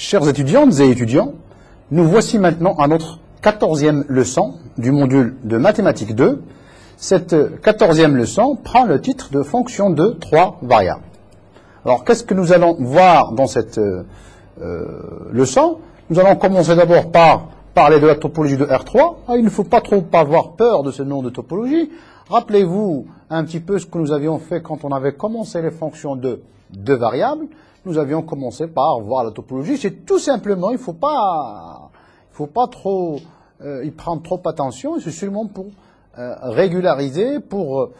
Chers étudiantes et étudiants, nous voici maintenant à notre 14e leçon du module de mathématiques 2. Cette 14e leçon prend le titre de fonction de 3 variables. Alors, qu'est-ce que nous allons voir dans cette leçon? Nous allons commencer d'abord par parler de la topologie de R3. Il ne faut pas trop avoir peur de ce nom de topologie. Rappelez-vous un petit peu ce que nous avions fait quand on avait commencé les fonctions de 2 variables. Nous avions commencé par voir la topologie. C'est tout simplement, il ne faut pas trop y prendre trop attention. C'est seulement pour régulariser, pour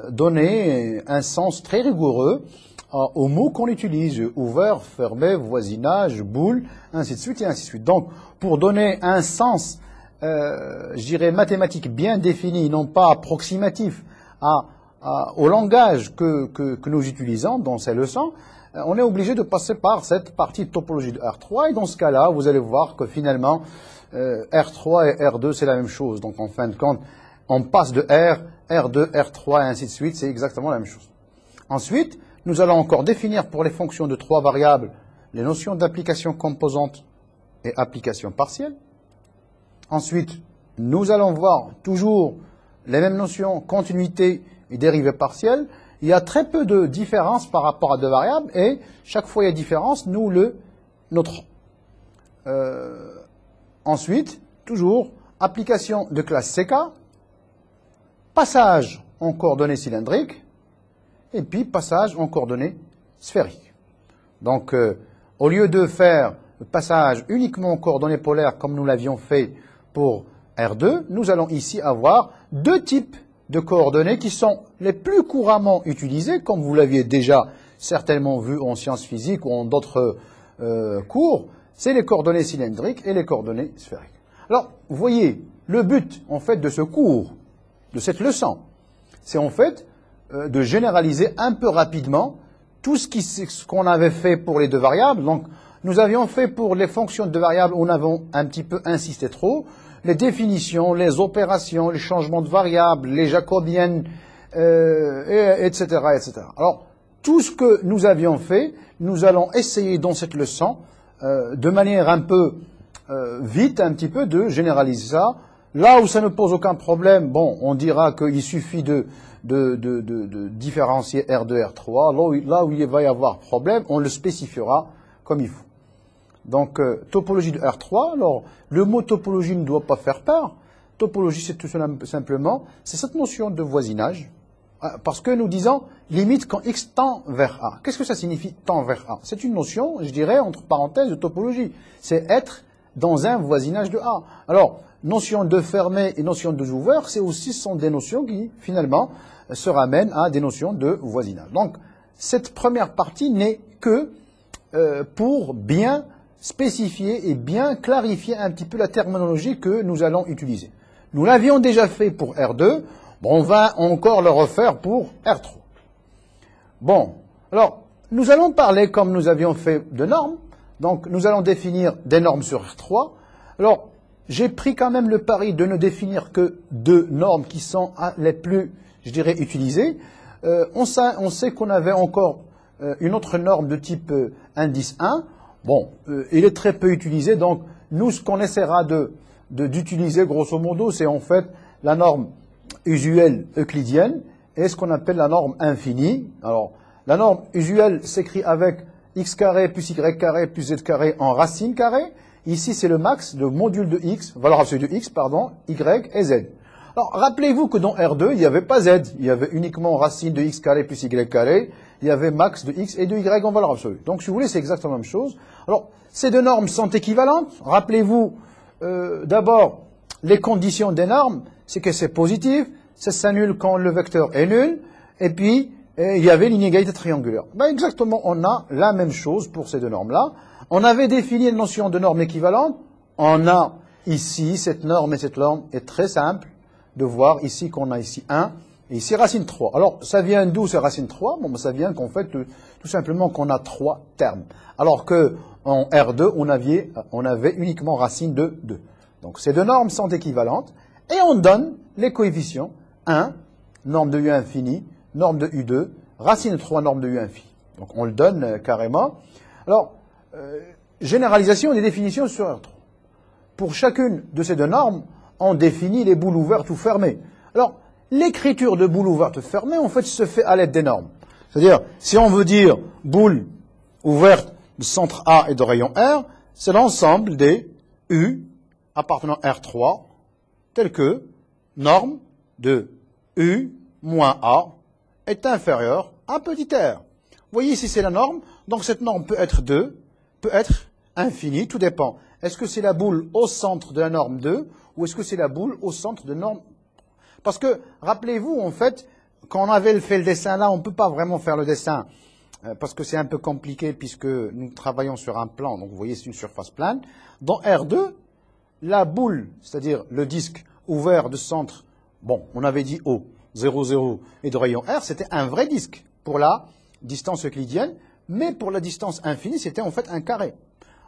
donner un sens très rigoureux aux mots qu'on utilise. Ouvert, fermé, voisinage, boule, ainsi de suite et ainsi de suite. Donc, pour donner un sens, je dirais, mathématique bien défini, non pas approximatif, au langage que nous utilisons dans ces leçons, on est obligé de passer par cette partie de topologie de R3. Et dans ce cas-là, vous allez voir que finalement, R3 et R2, c'est la même chose. Donc, en fin de compte, on passe de R, R2, R3 et ainsi de suite. C'est exactement la même chose. Ensuite, nous allons encore définir pour les fonctions de 3 variables les notions d'application composante et application partielle. Ensuite, nous allons voir toujours les mêmes notions, continuité et dérivée partielle. Il y a très peu de différence par rapport à 2 variables et chaque fois il y a différence, nous le noterons. Ensuite, toujours, application de classe CK, passage en coordonnées cylindriques et puis passage en coordonnées sphériques. Donc, au lieu de faire le passage uniquement en coordonnées polaires comme nous l'avions fait pour R2, nous allons ici avoir 2 types de coordonnées qui sont les plus couramment utilisées, comme vous l'aviez déjà certainement vu en sciences physiques ou en d'autres cours, c'est les coordonnées cylindriques et les coordonnées sphériques. Alors, vous voyez, le but, en fait, de ce cours, de cette leçon, c'est en fait de généraliser un peu rapidement tout ce qu'on avait fait pour les 2 variables. Donc, nous avions fait pour les fonctions de 2 variables, on avait un petit peu insisté trop, les définitions, les opérations, les changements de variables, les jacobiennes, etc., etc. Alors, tout ce que nous avions fait, nous allons essayer dans cette leçon, de manière un peu vite, un petit peu, de généraliser ça. Là où ça ne pose aucun problème, bon, on dira qu'il suffit de différencier R2, R3. Là où il va y avoir problème, on le spécifiera comme il faut. Donc, topologie de R3, alors, le mot topologie ne doit pas faire peur. Topologie, c'est tout simplement, c'est cette notion de voisinage, parce que nous disons limite quand x tend vers A. Qu'est-ce que ça signifie tend vers A? C'est une notion, je dirais, entre parenthèses, de topologie. C'est être dans un voisinage de A. Alors, notion de fermé et notion de ouvert, ce sont des notions qui, finalement, se ramènent à des notions de voisinage. Donc, cette première partie n'est que pour bien spécifier et bien clarifier un petit peu la terminologie que nous allons utiliser. Nous l'avions déjà fait pour R2, bon, on va encore le refaire pour R3. Bon, alors, nous allons parler, comme nous avions fait, de normes. Donc, nous allons définir des normes sur R3. Alors, j'ai pris quand même le pari de ne définir que 2 normes qui sont les plus, je dirais, utilisées. On sait qu'on avait encore une autre norme de type indice 1. Bon, il est très peu utilisé, donc nous, ce qu'on essaiera d'utiliser, grosso modo, c'est en fait la norme usuelle euclidienne et ce qu'on appelle la norme infinie. Alors, la norme usuelle s'écrit avec x carré plus y carré plus z carré en racine carrée. Ici, c'est le max, le module de x, valeur absolue de x, pardon, y et z. Alors, rappelez-vous que dans R2, il n'y avait pas z, il y avait uniquement racine de x carré plus y carré, il y avait max de x et de y en valeur absolue. Donc, si vous voulez, c'est exactement la même chose. Alors, ces 2 normes sont équivalentes. Rappelez-vous, d'abord, les conditions des normes, c'est que c'est positif, ça s'annule quand le vecteur est nul, et puis, il y avait l'inégalité triangulaire. Ben, exactement, on a la même chose pour ces 2 normes-là. On avait défini une notion de norme équivalente. On a ici cette norme et cette norme est très simple de voir ici qu'on a ici 1 et ici racine 3. Alors, ça vient d'où ces racine 3? Bon, ça vient qu'en fait, tout simplement qu'on a 3 termes. Alors que en R2, on avait uniquement racine de 2. Donc, ces 2 normes sont équivalentes et on donne les coefficients 1, norme de U infini, norme de U2, racine de 3, norme de U infini. Donc, on le donne carrément. Alors, généralisation des définitions sur R3. Pour chacune de ces deux normes, on définit les boules ouvertes ou fermées. Alors, l'écriture de boules ouvertes ou fermées, en fait, se fait à l'aide des normes. C'est-à-dire, si on veut dire boule ouverte de centre A et de rayon R, c'est l'ensemble des U appartenant à R3, tels que norme de U moins A est inférieur à petit r. Vous voyez ici, c'est la norme. Donc, cette norme peut être 2, peut être infinie, tout dépend. Est-ce que c'est la boule au centre de la norme 2 ou est-ce que c'est la boule au centre de norme? Parce que, rappelez-vous, en fait, quand on avait fait le dessin là, on ne peut pas vraiment faire le dessin parce que c'est un peu compliqué puisque nous travaillons sur un plan. Donc, vous voyez, c'est une surface plane. Dans R2, la boule, c'est-à-dire le disque ouvert de centre, bon, on avait dit O, 0, 0 et de rayon R, c'était un vrai disque pour la distance euclidienne, mais pour la distance infinie, c'était en fait un carré.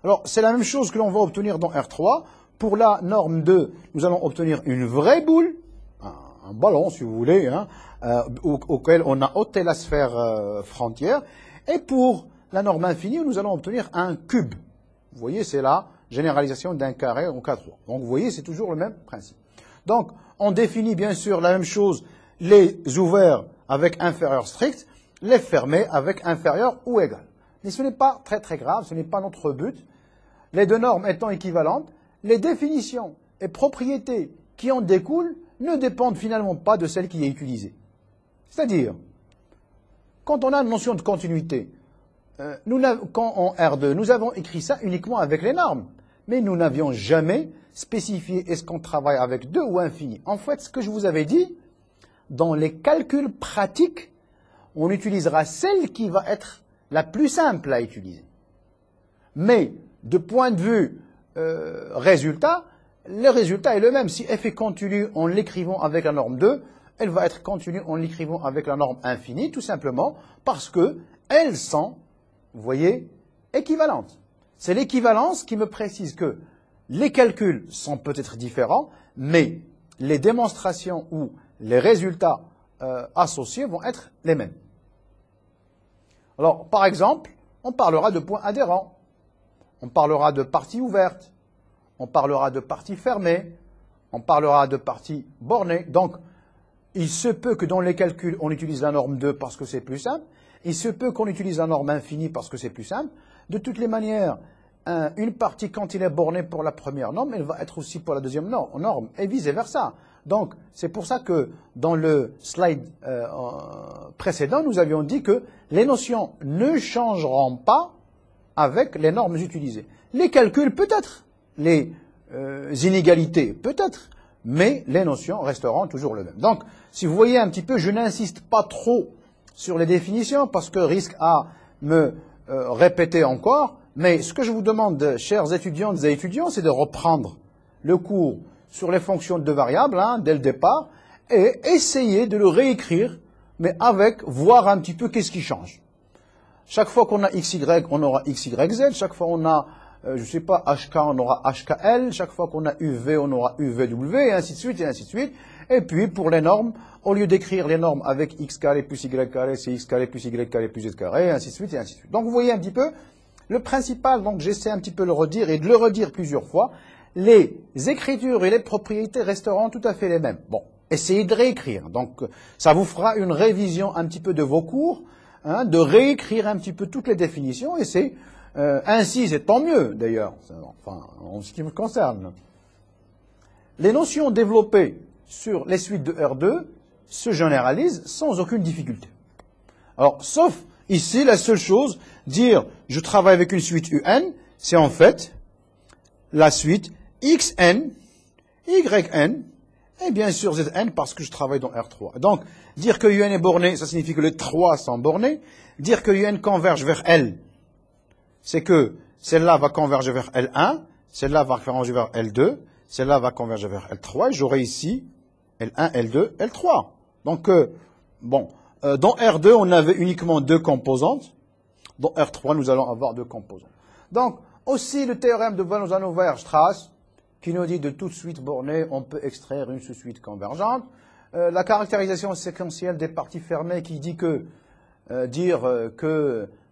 Alors, c'est la même chose que l'on va obtenir dans R3. Pour la norme 2, nous allons obtenir une vraie boule, un ballon, si vous voulez, hein, auquel on a ôté la sphère frontière. Et pour la norme infinie, nous allons obtenir un cube. Vous voyez, c'est la généralisation d'un carré en K3. Donc, vous voyez, c'est toujours le même principe. Donc, on définit bien sûr la même chose, les ouverts avec inférieur strict, les fermés avec inférieur ou égal. Mais ce n'est pas très très grave, ce n'est pas notre but. Les deux normes étant équivalentes, les définitions et propriétés qui en découlent ne dépendent finalement pas de celle qui est utilisée. C'est-à-dire, quand on a une notion de continuité, quand en R2, nous avons écrit ça uniquement avec les normes, mais nous n'avions jamais spécifié est-ce qu'on travaille avec 2 ou infini. En fait, ce que je vous avais dit, dans les calculs pratiques, on utilisera celle qui va être la plus simple à utiliser. Mais, de point de vue résultat, le résultat est le même. Si f est continu en l'écrivant avec la norme 2, elle va être continue en l'écrivant avec la norme infinie, tout simplement parce que elles sont, vous voyez, équivalentes. C'est l'équivalence qui me précise que les calculs sont peut-être différents, mais les démonstrations ou les résultats associés vont être les mêmes. Alors, par exemple, on parlera de points adhérents, on parlera de parties ouvertes, on parlera de parties fermées, on parlera de parties bornées. Donc, il se peut que dans les calculs, on utilise la norme 2 parce que c'est plus simple. Il se peut qu'on utilise la norme infinie parce que c'est plus simple. De toutes les manières, une partie, quand il est borné pour la première norme, elle va être aussi pour la deuxième norme, et vice-versa. Donc, c'est pour ça que dans le slide précédent, nous avions dit que les notions ne changeront pas avec les normes utilisées. Les calculs, peut-être. Les inégalités, peut-être. Mais les notions resteront toujours les mêmes. Donc, si vous voyez un petit peu, je n'insiste pas trop sur les définitions parce que risque à me répéter encore. Mais ce que je vous demande, chers étudiantes et étudiants, c'est de reprendre le cours sur les fonctions de variables, hein, dès le départ, et essayer de le réécrire, mais avec, voir un petit peu qu'est-ce qui change. Chaque fois qu'on a XY, on aura XYZ. Chaque fois qu'on a, je ne sais pas, HK, on aura HKL. Chaque fois qu'on a UV, on aura UVW, et ainsi de suite, et ainsi de suite. Et puis, pour les normes, au lieu d'écrire les normes avec X carré plus Y carré, c'est X carré plus Y carré plus Z carré, et ainsi de suite, et ainsi de suite. Donc, vous voyez un petit peu, le principal, donc j'essaie un petit peu de le redire et de le redire plusieurs fois, les écritures et les propriétés resteront tout à fait les mêmes. Bon, essayez de réécrire. Donc, ça vous fera une révision un petit peu de vos cours, hein, de réécrire un petit peu toutes les définitions, et c'est ainsi, c'est tant mieux d'ailleurs, enfin, en ce qui me concerne. Les notions développées sur les suites de R2 se généralisent sans aucune difficulté. Alors, sauf ici, la seule chose, dire je travaille avec une suite UN, c'est en fait la suite XN, YN, et bien sûr ZN parce que je travaille dans R3. Donc, dire que UN est borné, ça signifie que les 3 sont bornés. Dire que UN converge vers L, c'est que celle-là va converger vers L1, celle-là va converger vers L2, celle-là va converger vers L3, et j'aurai ici L1, L2, L3. Donc, bon, dans R2, on avait uniquement 2 composantes. Dans R3, nous allons avoir 2 composantes. Donc, aussi le théorème de von Neumann-Strauss, qui nous dit de toute suite bornée, on peut extraire une sous-suite convergente. La caractérisation séquentielle des parties fermées qui dit que,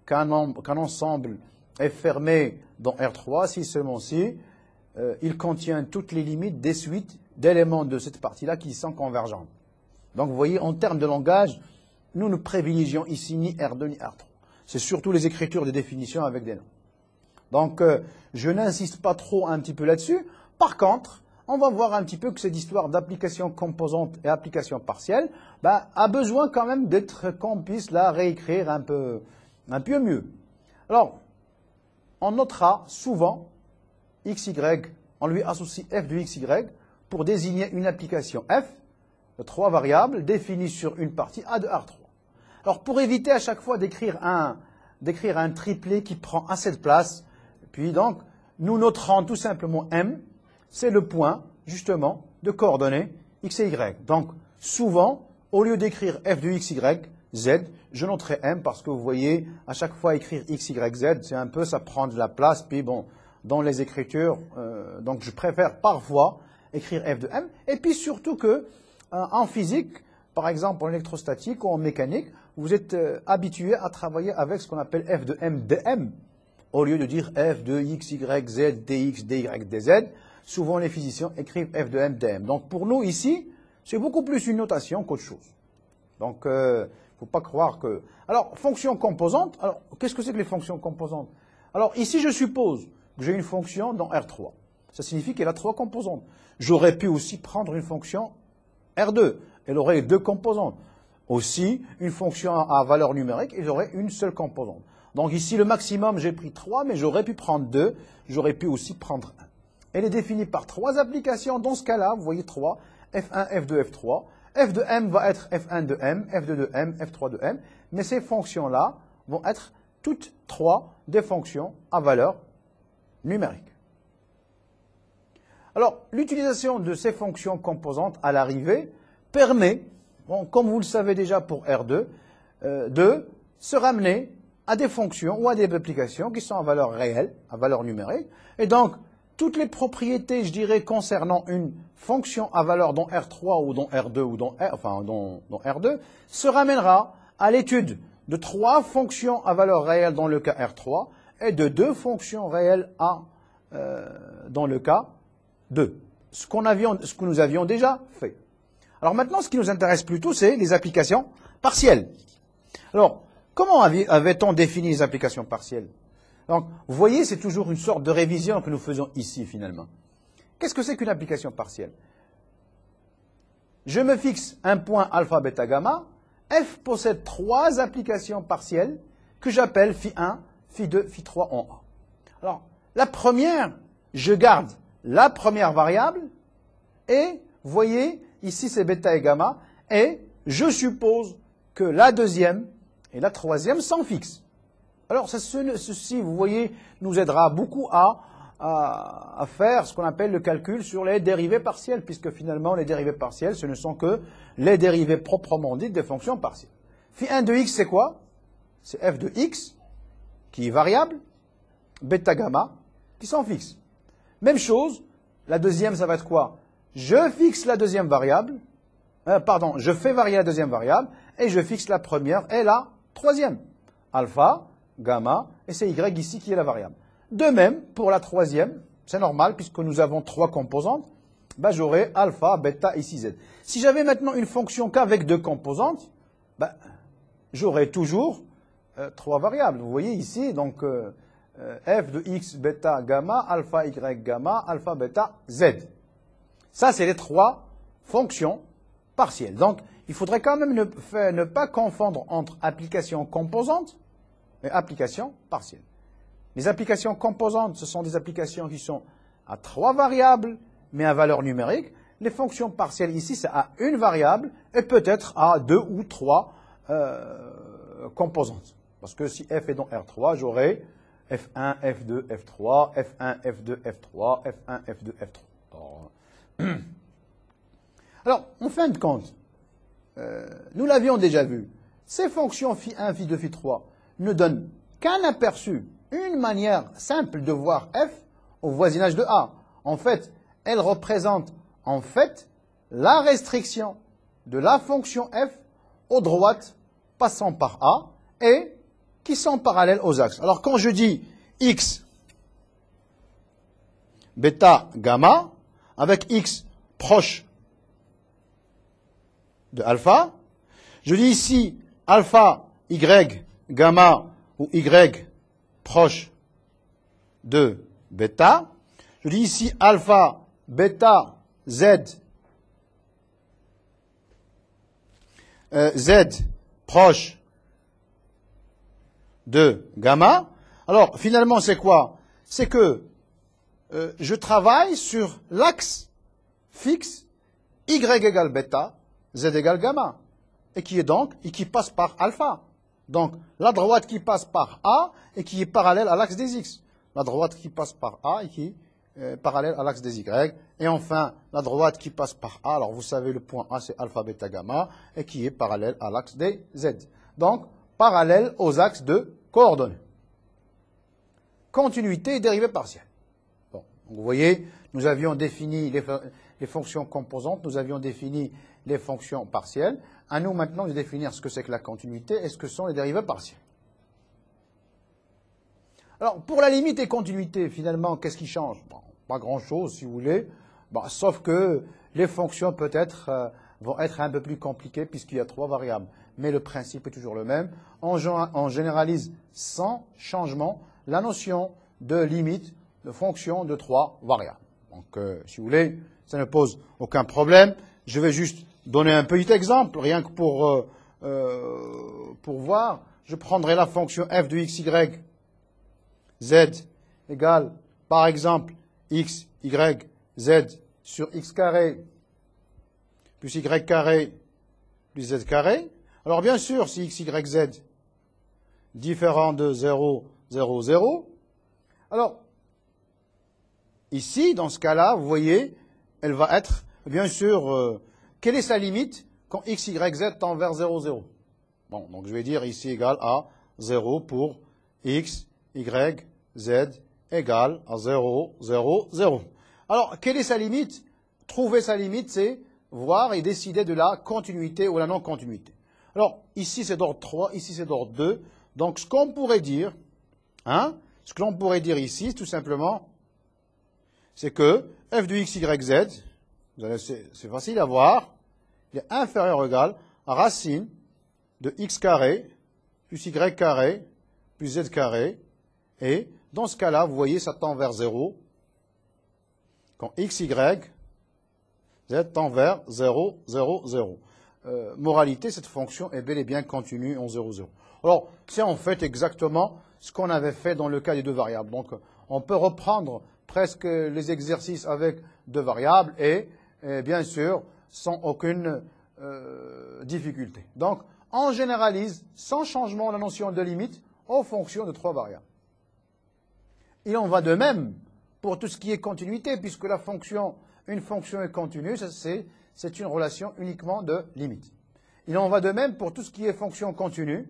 qu'un ensemble est fermé dans R3 si seulement si il contient toutes les limites des suites d'éléments de cette partie-là qui sont convergentes. Donc vous voyez, en termes de langage, nous ne privilégions ici ni R2 ni R3. C'est surtout les écritures de définition avec des noms. Donc je n'insiste pas trop un petit peu là-dessus. Par contre, on va voir un petit peu que cette histoire d'application composante et application partielle a besoin quand même d'être qu'on puisse la réécrire un peu mieux. Alors, on notera souvent XY, on lui associe f de XY pour désigner une application f de 3 variables définies sur une partie A de R3. Alors, pour éviter à chaque fois d'écrire un triplet qui prend assez de place, puis donc, nous noterons tout simplement M, c'est le point, justement, de coordonnées x et y. Donc, souvent, au lieu d'écrire f de x, y, z, je noterai M parce que vous voyez, à chaque fois écrire x, y, z, c'est un peu, ça prend de la place, puis bon, dans les écritures, donc je préfère parfois écrire f de M, et puis surtout que, en physique, par exemple en électrostatique ou en mécanique, vous êtes habitué à travailler avec ce qu'on appelle f de M dm, au lieu de dire f de x, y, z, dx, dy, dz. Souvent les physiciens écrivent f de M dm. Donc pour nous ici, c'est beaucoup plus une notation qu'autre chose. Donc il ne faut pas croire que... Alors, fonction composante, alors qu'est-ce que c'est que les fonctions composantes? Alors ici je suppose que j'ai une fonction dans R3. Ça signifie qu'elle a 3 composantes. J'aurais pu aussi prendre une fonction R2. Elle aurait 2 composantes. Aussi, une fonction à valeur numérique, elle aurait une seule composante. Donc ici, le maximum, j'ai pris 3, mais j'aurais pu prendre 2. J'aurais pu aussi prendre 1. Elle est définie par 3 applications. Dans ce cas-là, vous voyez 3, F1, F2, F3. F de M va être F1 de M, F2 de M, F3 de M. Mais ces fonctions-là vont être toutes 3 des fonctions à valeur numérique. Alors, l'utilisation de ces fonctions composantes à l'arrivée permet, bon, comme vous le savez déjà pour R2, de se ramener à des fonctions ou à des applications qui sont à valeur réelle, à valeur numérique. Et donc, toutes les propriétés, je dirais, concernant une fonction à valeur dans R3 ou dans R2 ou dans R2 se ramènera à l'étude de 3 fonctions à valeur réelle dans le cas R3 et de 2 fonctions réelles dans le cas 2. Ce que nous avions déjà fait. Alors maintenant, ce qui nous intéresse plutôt, c'est les applications partielles. Alors, comment avait-on défini les applications partielles? Donc, vous voyez, c'est toujours une sorte de révision que nous faisons ici, finalement. Qu'est-ce que c'est qu'une application partielle? Je me fixe un point alpha, bêta, gamma. F possède 3 applications partielles que j'appelle phi1, phi2, phi3 en A. Alors, la première, je garde la première variable et, vous voyez, ici c'est bêta et gamma, et je suppose que la deuxième et la troisième sont fixes. Alors, ceci, vous voyez, nous aidera beaucoup à faire ce qu'on appelle le calcul sur les dérivées partielles, puisque finalement, les dérivées partielles, ce ne sont que les dérivées proprement dites des fonctions partielles. Phi1 de x, c'est quoi? C'est f de x, qui est variable, bêta, gamma, qui sont fixes. Même chose, la deuxième, ça va être quoi? Je fixe la deuxième variable, je fais varier la deuxième variable, et je fixe la première et la troisième. Alpha, gamma, et c'est y ici qui est la variable. De même, pour la troisième, c'est normal, puisque nous avons 3 composantes, j'aurai alpha, bêta, ici z. Si j'avais maintenant une fonction qu'avec 2 composantes, j'aurais toujours 3 variables. Vous voyez ici, donc, f de x, bêta, gamma, alpha, y, gamma, alpha, bêta, z. Ça, c'est les 3 fonctions partielles. Donc, il faudrait quand même ne pas confondre entre applications composantes et applications partielles. Les applications composantes, ce sont des applications qui sont à 3 variables, mais à valeur numérique. Les fonctions partielles ici, c'est à une variable et peut-être à 2 ou 3 composantes. Parce que si f est dans R3, j'aurai F1, F2, F3, F1, F2, F3, F1, F2, F3. Alors, en fin de compte, nous l'avions déjà vu, ces fonctions phi1, phi2, phi3 ne donnent qu'un aperçu, une manière simple de voir f au voisinage de A. En fait, elles représentent en fait la restriction de la fonction f aux droites passant par A et qui sont parallèles aux axes. Alors quand je dis x bêta gamma avec x proche de alpha. Je dis ici alpha y gamma ou y proche de bêta. Je dis ici alpha bêta z z proche de gamma. Alors, finalement, c'est quoi? C'est que je travaille sur l'axe fixe y égale bêta, z égale gamma, et qui passe par alpha. Donc, la droite qui passe par A et qui est parallèle à l'axe des x. La droite qui passe par A et qui est parallèle à l'axe des y. Et enfin, la droite qui passe par A, alors vous savez le point A c'est alpha, bêta, gamma, et qui est parallèle à l'axe des z. Donc, parallèle aux axes de coordonnées. Continuité et dérivée partielle. Bon, vous voyez, nous avions défini les fonctions composantes, nous avions défini les fonctions partielles. À nous maintenant de définir ce que c'est que la continuité et ce que sont les dérivées partielles. Alors, pour la limite et continuité, finalement, qu'est-ce qui change? Bon, pas grand-chose, si vous voulez, bon, sauf que les fonctions, peut-être, vont être un peu plus compliquées puisqu'il y a 3 variables. Mais le principe est toujours le même. On généralise sans changement la notion de limite de fonction de 3 variables. Donc, si vous voulez, ça ne pose aucun problème. Je vais juste donner un petit exemple, rien que pour voir. Je prendrai la fonction f de x, y, z égale, par exemple, x, y, z sur x carré plus y carré plus z carré. Alors, bien sûr, si x, y, z différent de 0, 0, 0, alors, ici, dans ce cas-là, vous voyez, elle va être, bien sûr, quelle est sa limite quand x, y, z tend vers 0, 0? Bon, donc je vais dire ici égal à 0 pour x, y, z égale à 0, 0, 0. Alors, quelle est sa limite? Trouver sa limite, c'est voir et décider de la continuité ou la non-continuité. Alors, ici c'est d'ordre 3, ici c'est d'ordre 2. Donc, ce qu'on pourrait dire, ce que l'on pourrait dire ici, tout simplement, c'est que f de x, y, z, c'est facile à voir, il est inférieur ou égal à racine de x carré plus y carré plus z carré. Et dans ce cas-là, vous voyez, ça tend vers 0. Quand x, y, z tend vers 0, 0, 0. Moralité, cette fonction est bel et bien continue en 0, 0. Alors, c'est en fait exactement ce qu'on avait fait dans le cas des 2 variables. Donc, on peut reprendre presque les exercices avec 2 variables et bien sûr, sans aucune difficulté. Donc, on généralise sans changement la notion de limite aux fonctions de 3 variables. Il en va de même pour tout ce qui est continuité, puisque une fonction est continue, c'est une relation uniquement de limite. Il en va de même pour tout ce qui est fonction continue,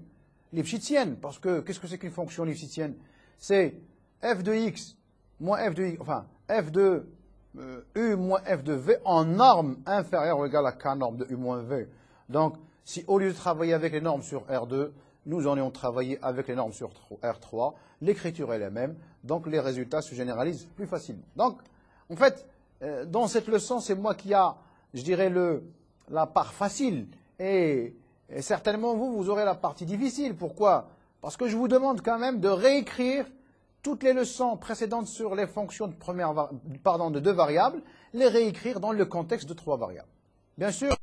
lipschitzienne, parce que qu'est-ce que c'est qu'une fonction lipschitzienne? C'est f de x moins f de y, enfin f de u moins f de v en norme inférieure ou égale à k norme de u moins v. Donc, si au lieu de travailler avec les normes sur R2, nous en ayons travaillé avec les normes sur R3, l'écriture est la même, donc les résultats se généralisent plus facilement. Donc, en fait, dans cette leçon, c'est moi qui a, je dirais, la part facile. Et certainement, vous aurez la partie difficile. Pourquoi? Parce que je vous demande quand même de réécrire toutes les leçons précédentes sur les fonctions de 2 variables, les réécrire dans le contexte de 3 variables. Bien sûr,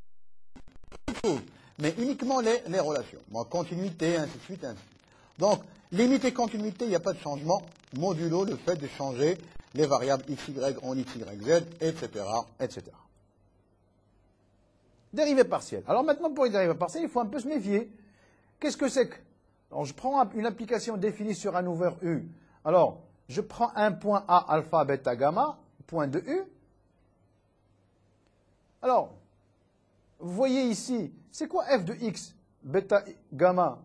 mais uniquement les relations. Bon, continuité, ainsi de suite, ainsi de suite. Donc, limite et continuité, il n'y a pas de changement, modulo le fait de changer les variables x, y en x, y, z, etc., etc. Dérivée partielle. Alors maintenant, pour les dérivées partielles, il faut un peu se méfier. Qu'est-ce que c'est que... Alors, je prends une application définie sur un ouvert U. Alors, je prends un point A, alpha, bêta, gamma, point de U. Alors, vous voyez ici, c'est quoi f de x, bêta, gamma?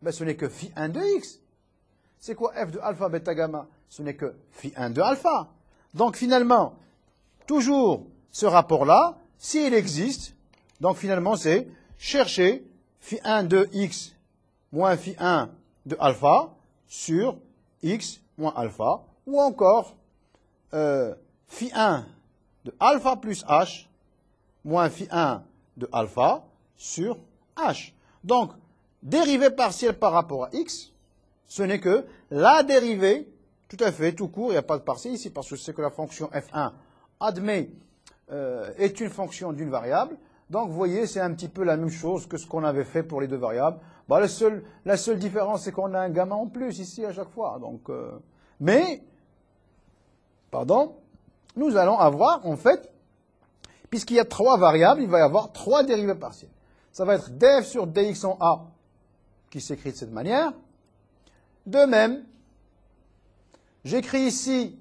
Ben, ce n'est que phi 1 de x. C'est quoi f de alpha, bêta, gamma? Ce n'est que phi 1 de alpha. Donc, finalement, toujours ce rapport-là, s'il existe, donc finalement, c'est chercher phi 1 de x moins phi 1 de alpha sur x moins alpha, ou encore phi 1 de alpha plus h moins phi 1 de alpha sur h. Donc, dérivée partielle par rapport à x, ce n'est que la dérivée, tout à fait, tout court, il n'y a pas de partielle ici, parce que c'est que la fonction f1 admet est une fonction d'une variable. Donc, vous voyez, c'est un petit peu la même chose que ce qu'on avait fait pour les deux variables. Bah, la seule différence, c'est qu'on a un gamma en plus ici à chaque fois. Donc, nous allons avoir, en fait, puisqu'il y a trois variables, il va y avoir trois dérivées partielles. Ça va être df sur dx en a, qui s'écrit de cette manière. De même, j'écris ici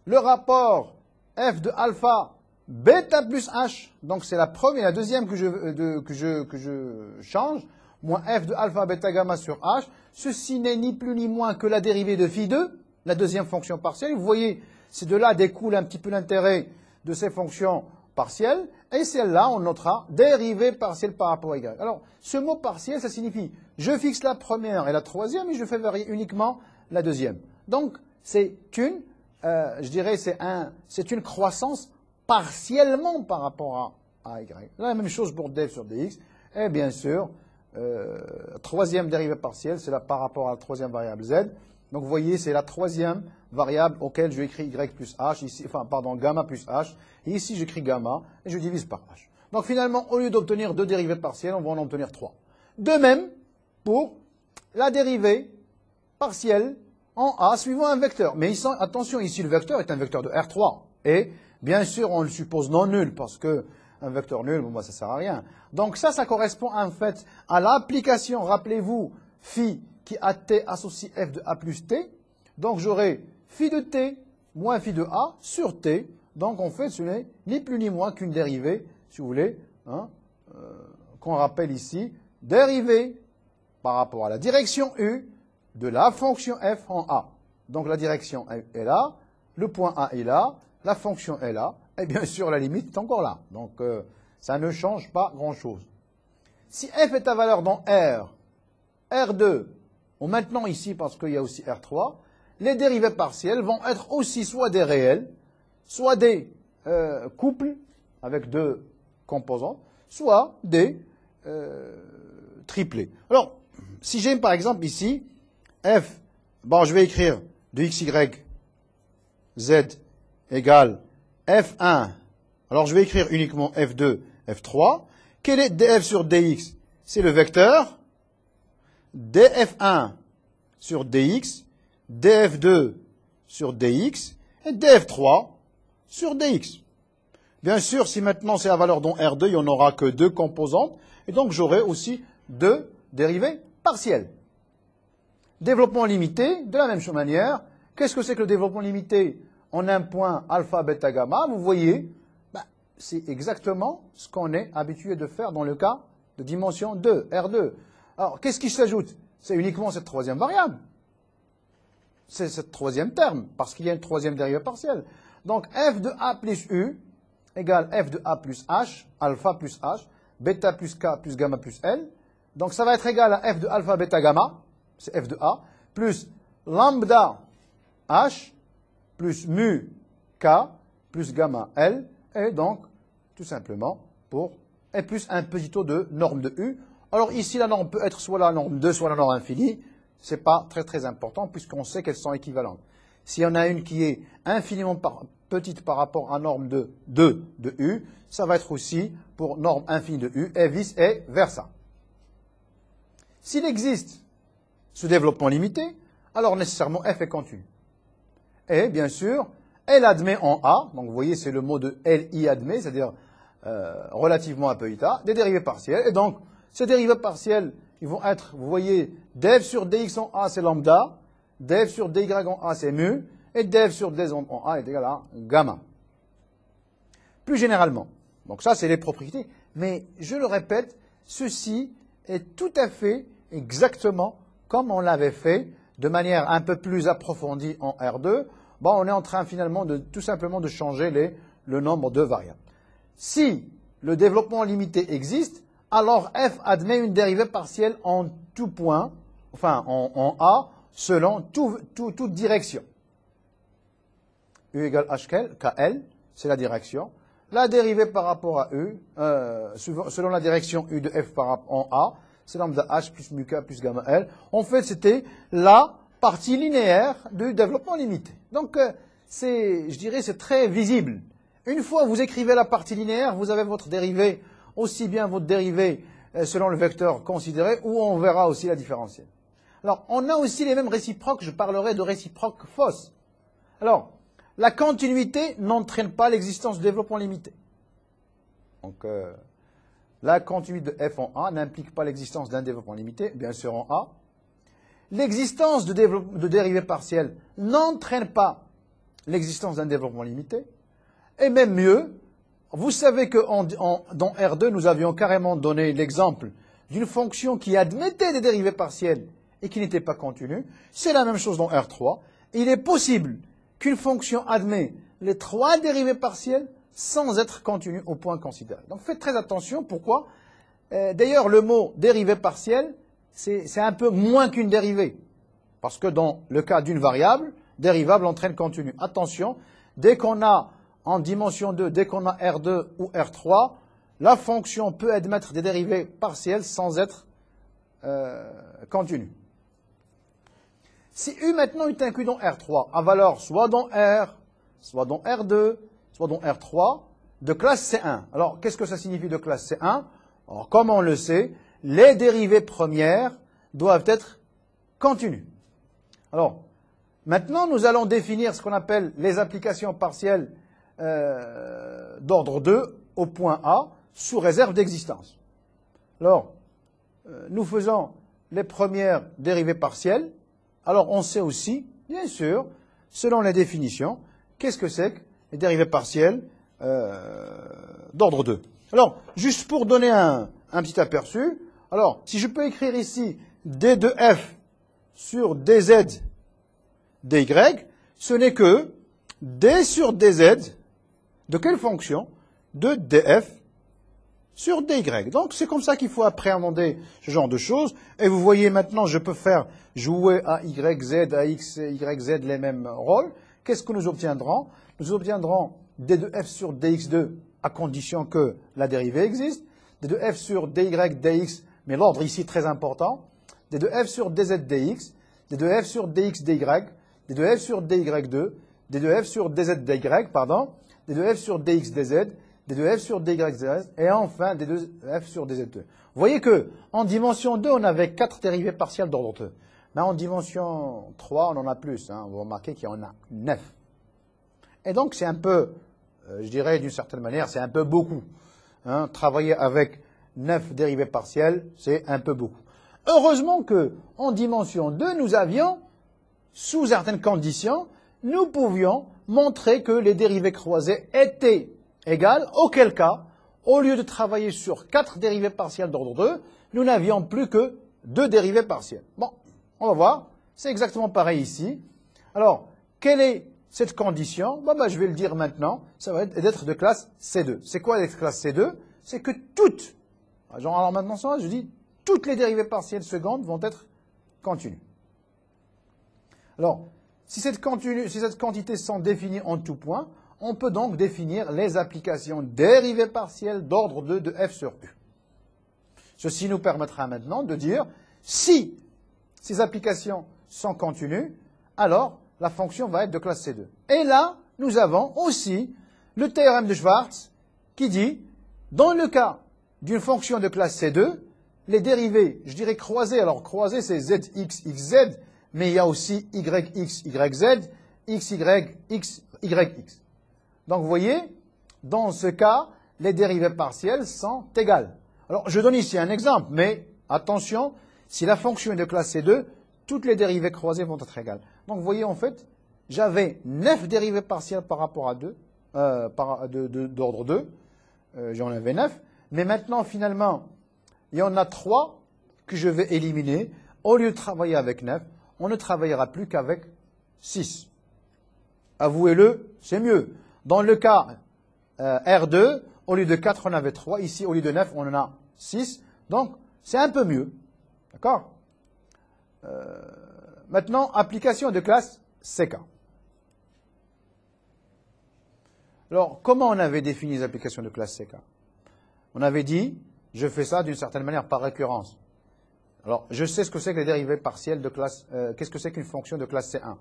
le rapport f de alpha bêta plus h, donc c'est la première et la deuxième que je change, moins f de alpha bêta gamma sur h. Ceci n'est ni plus ni moins que la dérivée de phi 2, la deuxième fonction partielle. Vous voyez, c'est de là découle un petit peu l'intérêt de ces fonctions partielles. Et celle-là, on notera dérivée partielle par rapport à y. Alors, ce mot partiel, ça signifie je fixe la première et la troisième et je fais varier uniquement la deuxième. Donc, c'est une, c'est une croissance partiellement par rapport à y. La même chose pour df sur dx. Et bien sûr, troisième dérivée partielle, c'est là par rapport à la troisième variable z. Donc vous voyez, c'est la troisième variable auquel je écris y plus h, ici, gamma plus h. Et ici, j'écris gamma et je divise par h. Donc finalement, au lieu d'obtenir deux dérivées partielles, on va en obtenir trois. De même pour la dérivée partielle en a suivant un vecteur. Mais attention, ici, le vecteur est un vecteur de R3. Et bien sûr, on le suppose non nul parce que un vecteur nul, bon, ça ne sert à rien. Donc ça correspond en fait à l'application, rappelez-vous, phi qui a t associe f de a plus t. Donc j'aurai phi de t moins phi de a sur t. Donc en fait, ce n'est ni plus ni moins qu'une dérivée, si vous voulez, qu'on rappelle ici, dérivée par rapport à la direction u de la fonction f en a. Donc la direction est là, le point A est là, la fonction est là, et bien sûr la limite est encore là. Donc ça ne change pas grand-chose. Si f est à valeur dans R, R2, ou maintenant ici parce qu'il y a aussi R3, les dérivées partielles vont être aussi soit des réels, soit des couples avec deux composantes, soit des triplés. Alors, si j'ai par exemple ici f, je vais écrire de xy z égale f1. Alors, je vais écrire uniquement f2, f3. Quel est df sur dx? C'est le vecteur. df1 sur dx, df2 sur dx et df3 sur dx. Bien sûr, si maintenant c'est à valeur dont R2, il n'y en aura que deux composantes, et donc j'aurai aussi deux dérivées partielles. Développement limité, de la même manière. Qu'est-ce que c'est que le développement limité en un point alpha, bêta, gamma? Vous voyez, c'est exactement ce qu'on est habitué de faire dans le cas de dimension 2, R2. Alors, qu'est-ce qui s'ajoute? C'est uniquement cette troisième variable. C'est ce troisième terme, parce qu'il y a une troisième dérivée partielle. Donc, f de a plus u égale f de a plus h, alpha plus h, bêta plus k plus gamma plus l. Donc, ça va être égal à f de alpha, bêta, gamma, c'est f de a, plus lambda h, plus mu k, plus gamma l, et donc, tout simplement, et plus un petit taux de norme de u. Alors ici, la norme peut être soit la norme 2, soit la norme infinie. Ce n'est pas très très important puisqu'on sait qu'elles sont équivalentes. S'il y en a une qui est infiniment petite par rapport à norme de 2 de u, ça va être aussi pour norme infinie de u et vice et versa. S'il existe ce développement limité, alors nécessairement f est continu. Et bien sûr, elle admet en a, donc vous voyez c'est le mot de li admet, c'est-à-dire relativement à petit a, des dérivées partielles. Et donc, ces dérivées partielles, ils vont être, vous voyez, df sur dx en a, c'est lambda, df sur dy en a, c'est mu, et df sur ds en a est égal à gamma. Plus généralement, donc ça, c'est les propriétés, mais je le répète, ceci est tout à fait exactement comme on l'avait fait, de manière un peu plus approfondie en R2, on est en train finalement de tout simplement de changer le nombre de variables. Si le développement limité existe, alors f admet une dérivée partielle en tout point, enfin en A, selon toute direction. U égale HKL, c'est la direction. La dérivée par rapport à U, selon la direction U de F en A, c'est lambda H plus mu K plus gamma L. En fait, c'était la partie linéaire du développement limité. Donc, je dirais, c'est très visible. Une fois vous écrivez la partie linéaire, vous avez votre dérivée, aussi bien votre dérivée selon le vecteur considéré, ou on verra aussi la différentielle. Alors, on a aussi les mêmes réciproques, je parlerai de réciproques fausses. Alors, la continuité n'entraîne pas l'existence du développement limité. Donc, la continuité de f en A n'implique pas l'existence d'un développement limité, bien sûr en A. L'existence de dérivées partielles n'entraîne pas l'existence d'un développement limité. Et même mieux, vous savez que dans R2, nous avions carrément donné l'exemple d'une fonction qui admettait des dérivées partielles et qui n'était pas continue. C'est la même chose dans R3. Il est possible qu'une fonction admet les 3 dérivées partielles sans être continue au point considéré. Donc faites très attention. Pourquoi? D'ailleurs, le mot dérivée partielle, c'est un peu moins qu'une dérivée. Parce que dans le cas d'une variable, dérivable entraîne continue. Attention, dès qu'on a en dimension 2, dès qu'on a R2 ou R3, la fonction peut admettre des dérivées partielles sans être continue. Si U maintenant est inclus dans R3, à valeur soit dans R, soit dans R2, soit dans R3, de classe C1. Alors, qu'est-ce que ça signifie de classe C1? Alors, comme on le sait, les dérivées premières doivent être continues. Alors, maintenant, nous allons définir ce qu'on appelle les applications partielles d'ordre 2 au point A, sous réserve d'existence. Alors, nous faisons les premières dérivées partielles. Alors, on sait aussi, bien sûr, selon les définitions, qu'est-ce que c'est que les dérivées partielles d'ordre 2. Alors, juste pour donner un petit aperçu, alors, si je peux écrire ici d de f sur dz dy, ce n'est que d sur dz de quelle fonction? De df sur dy. Donc, c'est comme ça qu'il faut appréhender ce genre de choses. Et vous voyez maintenant, je peux faire jouer à y, z, à x, y, z les mêmes rôles. Qu'est-ce que nous obtiendrons? Nous obtiendrons d de f sur dx2 à condition que la dérivée existe. d de f sur dy, dx, mais l'ordre ici est très important. d de f sur dz, dx, d de f sur dx, dy, d de f sur dy2, d de f sur dz, dy, pardon, d de f sur dx, dz, d de f sur dy, dz, et enfin d de f sur dz2. Vous voyez que en dimension 2, on avait 4 dérivées partielles d'ordre 2. Mais en dimension 3, on en a plus. Hein. Vous remarquez qu'il y en a 9. Et donc, c'est un peu, je dirais d'une certaine manière, c'est un peu beaucoup. Hein. Travailler avec 9 dérivées partielles, c'est un peu beaucoup. Heureusement que en dimension 2, nous avions, sous certaines conditions, nous pouvions montrer que les dérivées croisées étaient égales, auquel cas, au lieu de travailler sur 4 dérivées partielles d'ordre 2, nous n'avions plus que 2 dérivées partielles. Bon, on va voir, c'est exactement pareil ici. Alors, quelle est cette condition? Je vais le dire maintenant, ça va être d'être de classe C2. C'est quoi d'être classe C2? C'est que toutes, alors maintenant je dis, toutes les dérivées partielles secondes vont être continues. Alors, si cette quantité sont définies en tout point, on peut donc définir les applications dérivées partielles d'ordre 2 de f sur u. Ceci nous permettra maintenant de dire, si ces applications sont continues, alors la fonction va être de classe C2. Et là, nous avons aussi le théorème de Schwarz qui dit, dans le cas d'une fonction de classe C2, les dérivées, je dirais croisées, alors croisées c'est zx, xz, mais il y a aussi yx, yz, xy, x, yx. Donc vous voyez, dans ce cas, les dérivées partielles sont égales. Alors je donne ici un exemple, mais attention, si la fonction est de classe C2, toutes les dérivées croisées vont être égales. Donc vous voyez en fait, j'avais 9 dérivées partielles par rapport à 2, d'ordre 2, j'en avais 9, mais maintenant finalement, il y en a 3 que je vais éliminer. Au lieu de travailler avec 9, on ne travaillera plus qu'avec 6. Avouez-le, c'est mieux. Dans le cas R2, au lieu de 4, on avait 3. Ici, au lieu de 9, on en a 6. Donc, c'est un peu mieux. D'accord? Maintenant, application de classe CK. Alors, comment on avait défini les applications de classe CK? On avait dit, je fais ça d'une certaine manière par récurrence. Alors, je sais ce que c'est que les dérivés partiels de classe... qu'est-ce que c'est qu'une fonction de classe C1?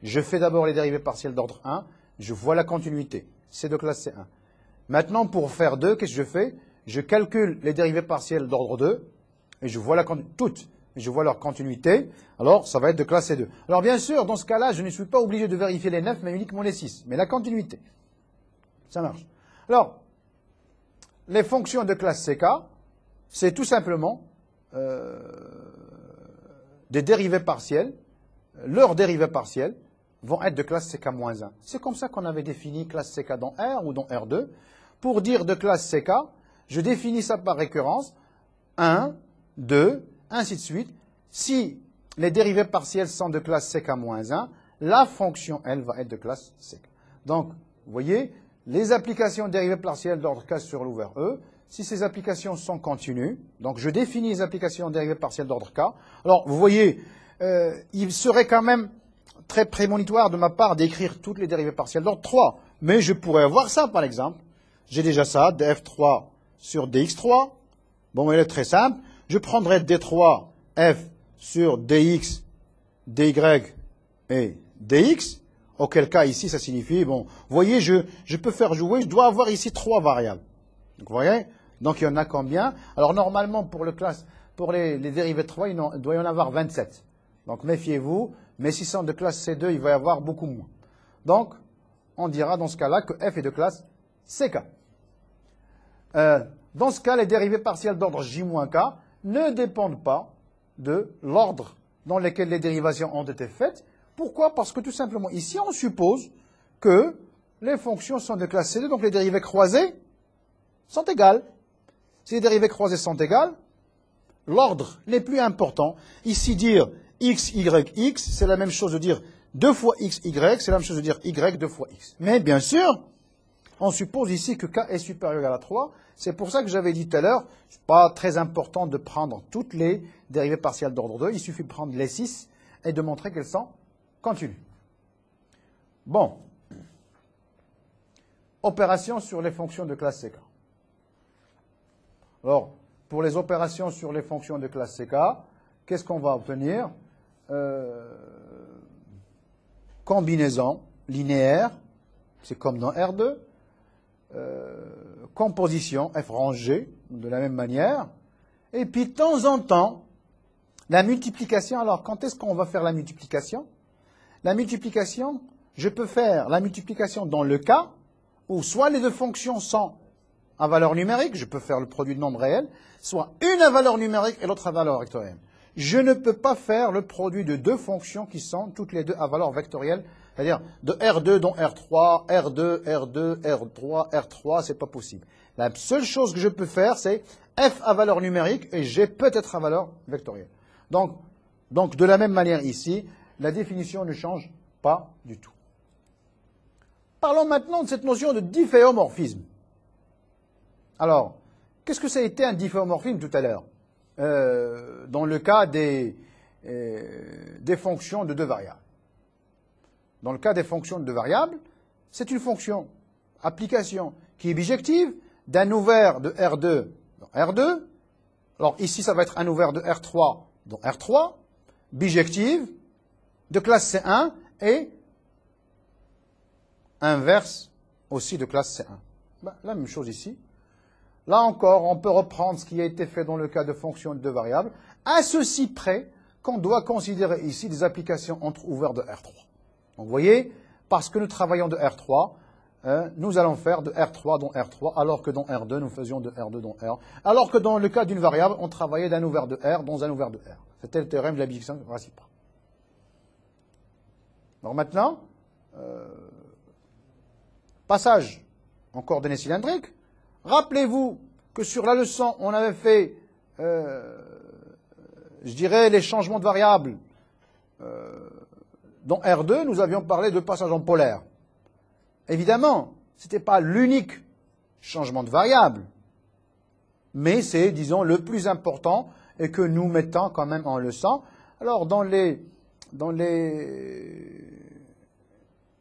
Je fais d'abord les dérivés partiels d'ordre 1, je vois la continuité. C'est de classe C1. Maintenant, pour faire 2, qu'est-ce que je fais? Je calcule les dérivés partiels d'ordre 2, et je vois toutes, et je vois leur continuité. Alors, ça va être de classe C2. Alors, bien sûr, dans ce cas-là, je ne suis pas obligé de vérifier les 9, mais uniquement les 6. Mais la continuité. Ça marche. Alors, les fonctions de classe CK, c'est tout simplement des dérivés partiels. Leurs dérivés partiels vont être de classe CK-1. C'est comme ça qu'on avait défini classe CK dans R ou dans R2. Pour dire de classe CK, je définis ça par récurrence. 1, 2, ainsi de suite. Si les dérivés partiels sont de classe CK-1, la fonction, elle, va être de classe CK. Donc, vous voyez, les applications dérivées partielles d'ordre K sur l'ouvert E, si ces applications sont continues, donc je définis les applications dérivées partielles d'ordre K. Alors, vous voyez, il serait quand même très prémonitoire de ma part d'écrire toutes les dérivées partielles d'ordre 3. Mais je pourrais avoir ça, par exemple. J'ai déjà ça, df3 sur dx3. Bon, elle est très simple. Je prendrai d3 f sur dx, dy et dx. Auquel cas, ici, ça signifie, bon, vous voyez, je peux faire jouer, je dois avoir ici 3 variables. Donc, vous voyez? Donc, il y en a combien? Alors, normalement, pour les dérivés de 3, il doit y en avoir 27. Donc, méfiez-vous, mais si sont de classe C2, il va y avoir beaucoup moins. Donc, on dira dans ce cas-là que f est de classe CK. Dans ce cas, les dérivés partiels d'ordre J-K ne dépendent pas de l'ordre dans lequel les dérivations ont été faites. Pourquoi? Parce que tout simplement, ici, on suppose que les fonctions sont de classe C2, donc les dérivés croisés sont égales. Si les dérivés croisés sont égales, l'ordre n'est plus important. Ici, dire x, y, x, c'est la même chose de dire 2 fois x, y, c'est la même chose de dire y 2 fois x. Mais bien sûr, on suppose ici que k est supérieur ou égal à 3. C'est pour ça que j'avais dit tout à l'heure, ce n'est pas très important de prendre toutes les dérivées partielles d'ordre 2. Il suffit de prendre les 6 et de montrer qu'elles sont continues. Bon. Opérations sur les fonctions de classe CK. Alors, pour les opérations sur les fonctions de classe CK, qu'est-ce qu'on va obtenir? Combinaison linéaire, c'est comme dans R2. Composition, f rangée, de la même manière. Et puis, de temps en temps, la multiplication. Alors, quand est-ce qu'on va faire la multiplication? La multiplication, je peux faire la multiplication dans le cas où soit les deux fonctions sont à valeur numérique, je peux faire le produit de nombres réels, soit une à valeur numérique et l'autre à valeur vectorielle. Je ne peux pas faire le produit de deux fonctions qui sont toutes les deux à valeur vectorielle, c'est-à-dire de R2 dont R3, R2, R2, R3, R3, c'est pas possible. La seule chose que je peux faire, c'est F à valeur numérique et G peut-être à valeur vectorielle. Donc, de la même manière ici, la définition ne change pas du tout. Parlons maintenant de cette notion de difféomorphisme. Alors, qu'est-ce que ça a été un difféomorphisme tout à l'heure? Dans le cas des fonctions de deux variables. Dans le cas des fonctions de deux variables, c'est une fonction application qui est bijective d'un ouvert de R2 dans R2. Alors ici, ça va être un ouvert de R3 dans R3, bijective, de classe C1 et inverse aussi de classe C1. Ben, la même chose ici. Là encore, on peut reprendre ce qui a été fait dans le cas de fonctions de deux variables, à ceci près qu'on doit considérer ici des applications entre ouverts de R3. Donc vous voyez, parce que nous travaillons de R3, nous allons faire de R3 dans R3, alors que dans R2, nous faisions de R2 dans R. Alors que dans le cas d'une variable, on travaillait d'un ouvert de R dans un ouvert de R. C'était le théorème de la bijection réciproque. Alors maintenant, passage en coordonnées cylindriques. Rappelez-vous que sur la leçon, on avait fait, je dirais, les changements de variables. Dans R2, nous avions parlé de passage en polaire. Évidemment, ce n'était pas l'unique changement de variable, mais c'est, disons, le plus important et que nous mettons quand même en leçon. Alors, dans les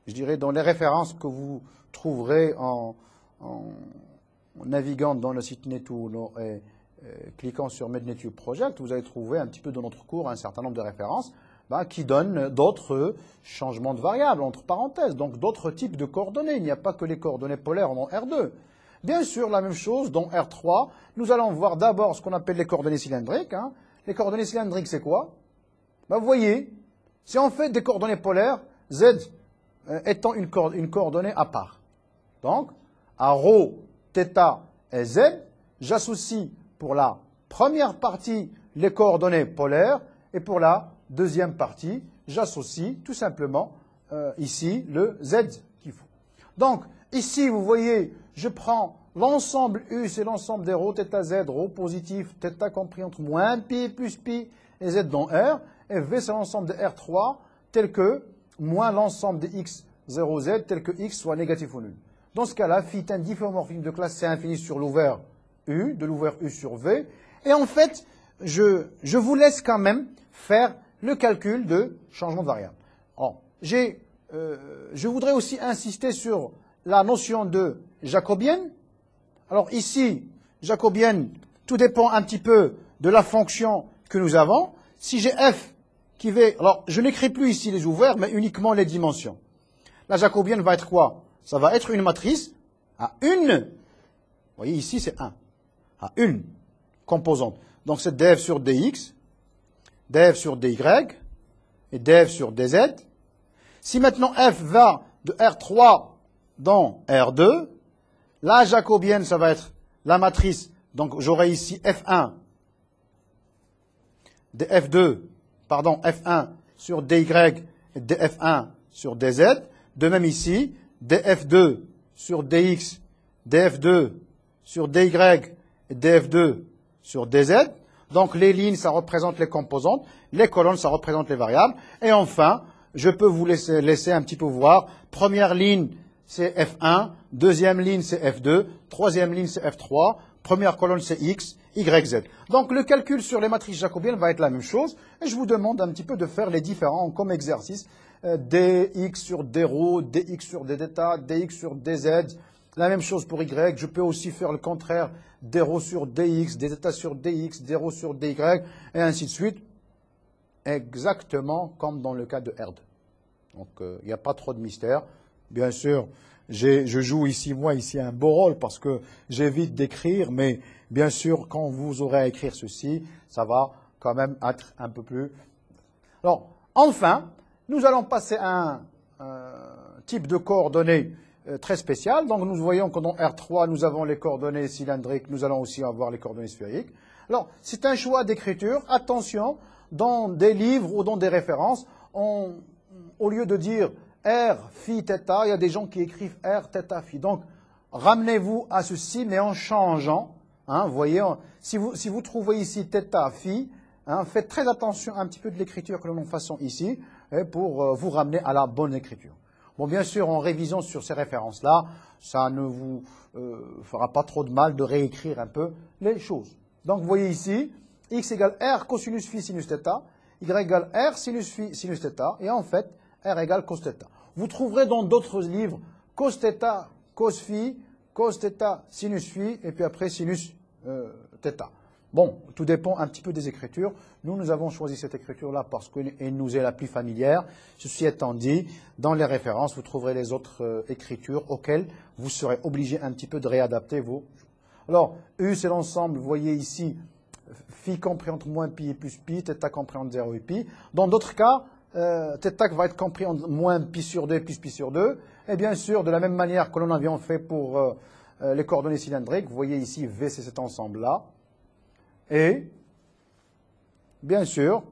je dirais, dans les références que vous trouverez en naviguant dans le site Netu et cliquant sur MedNetU Project, vous allez trouver un petit peu dans notre cours un certain nombre de références qui donnent d'autres changements de variables, entre parenthèses, donc d'autres types de coordonnées. Il n'y a pas que les coordonnées polaires dans R2. Bien sûr, la même chose dans R3. Nous allons voir d'abord ce qu'on appelle les coordonnées cylindriques. Les coordonnées cylindriques, c'est quoi? Vous voyez, c'est en fait des coordonnées polaires, Z étant une coordonnée à part. Donc, à ρ, θ et Z, j'associe pour la première partie les coordonnées polaires et pour la deuxième partie, j'associe tout simplement ici le Z qu'il faut. Donc, ici, vous voyez, je prends l'ensemble U, c'est l'ensemble des ρ, θ, Z, ρ positif, θ compris entre moins pi plus pi et Z dans R, et V, c'est l'ensemble de R3, tel que moins l'ensemble de X0Z, tel que X soit négatif ou nul. Dans ce cas-là, phi est un difféomorphisme de classe C infini sur l'ouvert U, de l'ouvert U sur V. Et en fait, je vous laisse quand même faire le calcul de changement de variable. Alors, je voudrais aussi insister sur la notion de jacobienne. Alors ici, jacobienne, tout dépend un petit peu de la fonction que nous avons. Si j'ai f qui va... Alors, je n'écris plus ici les ouverts, mais uniquement les dimensions. La jacobienne va être quoi? Ça va être une matrice à une... Vous voyez, ici, c'est 1. À une composante. Donc, c'est df sur dx, df sur dy et df sur dz. Si maintenant f va de R3 dans R2, la jacobienne, ça va être la matrice. Donc, j'aurai ici F1 F1 sur dy et df1 sur dz. De même ici, df2 sur dx, df2 sur dy et df2 sur dz. Donc, les lignes, ça représente les composantes. Les colonnes, ça représente les variables. Et enfin, je peux vous laisser un petit peu voir. Première ligne, c'est F1. Deuxième ligne, c'est F2. Troisième ligne, c'est F3. Première colonne, c'est X, Y, Z. Donc, le calcul sur les matrices jacobiennes va être la même chose. Et je vous demande un petit peu de faire les différents comme exercice. dx sur dρ, dx sur dθ, dx sur dz. La même chose pour Y. Je peux aussi faire le contraire. dρ sur dx, dθ sur dx, dρ sur dy, et ainsi de suite. Exactement comme dans le cas de R2. Donc, il n'y a pas trop de mystère. Bien sûr, je joue ici, moi, un beau rôle parce que j'évite d'écrire, mais bien sûr, quand vous aurez à écrire ceci, ça va quand même être un peu plus... Alors, enfin, nous allons passer à un type de coordonnées très spécial. Donc, nous voyons que dans R3, nous avons les coordonnées cylindriques, nous allons aussi avoir les coordonnées sphériques. Alors, c'est un choix d'écriture. Attention, dans des livres ou dans des références, au lieu de dire R, phi, θ, il y a des gens qui écrivent R, θ, phi. Donc, ramenez-vous à ceci, mais en changeant. Vous voyez, si vous trouvez ici θ, phi, faites très attention un petit peu de l'écriture que nous faisons ici, pour vous ramener à la bonne écriture. Bon, bien sûr, en révisant sur ces références-là, ça ne vous fera pas trop de mal de réécrire un peu les choses. Donc, vous voyez ici, x égale r cosinus phi sinus θ, y égale r sinus phi sinus θ, et en fait, r égale cos θ. Vous trouverez dans d'autres livres cos θ, cos phi, cos θ, sinus phi, et puis après sinus θ. Bon, tout dépend un petit peu des écritures. Nous avons choisi cette écriture-là parce qu'elle nous est la plus familière. Ceci étant dit, dans les références, vous trouverez les autres écritures auxquelles vous serez obligé un petit peu de réadapter vos... Alors, U, c'est l'ensemble, vous voyez ici, phi compris entre moins pi et plus pi, θ compris entre 0 et pi. Dans d'autres cas, θ va être compris entre moins pi sur 2 et plus pi sur 2. Et bien sûr, de la même manière que l'on avait fait pour les coordonnées cylindriques, vous voyez ici, V, c'est cet ensemble-là. Et, bien sûr,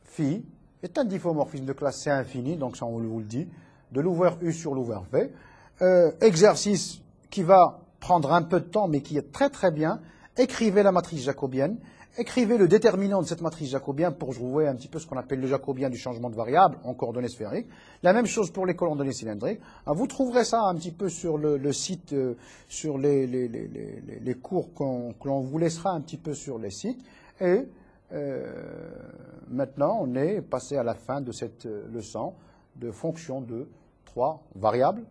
phi est un difféomorphisme de classe C infini, donc ça on vous le dit, de l'ouvert U sur l'ouvert V. Exercice qui va prendre un peu de temps, mais qui est très très bien. Écrivez la matrice jacobienne, écrivez le déterminant de cette matrice jacobienne pour jouer un petit peu ce qu'on appelle le jacobien du changement de variable en coordonnées sphériques. La même chose pour les coordonnées cylindriques. Vous trouverez ça un petit peu sur le site, sur les cours que l'on vous laissera un petit peu sur les sites. Et Maintenant, on est passé à la fin de cette leçon de fonction de 3 variables.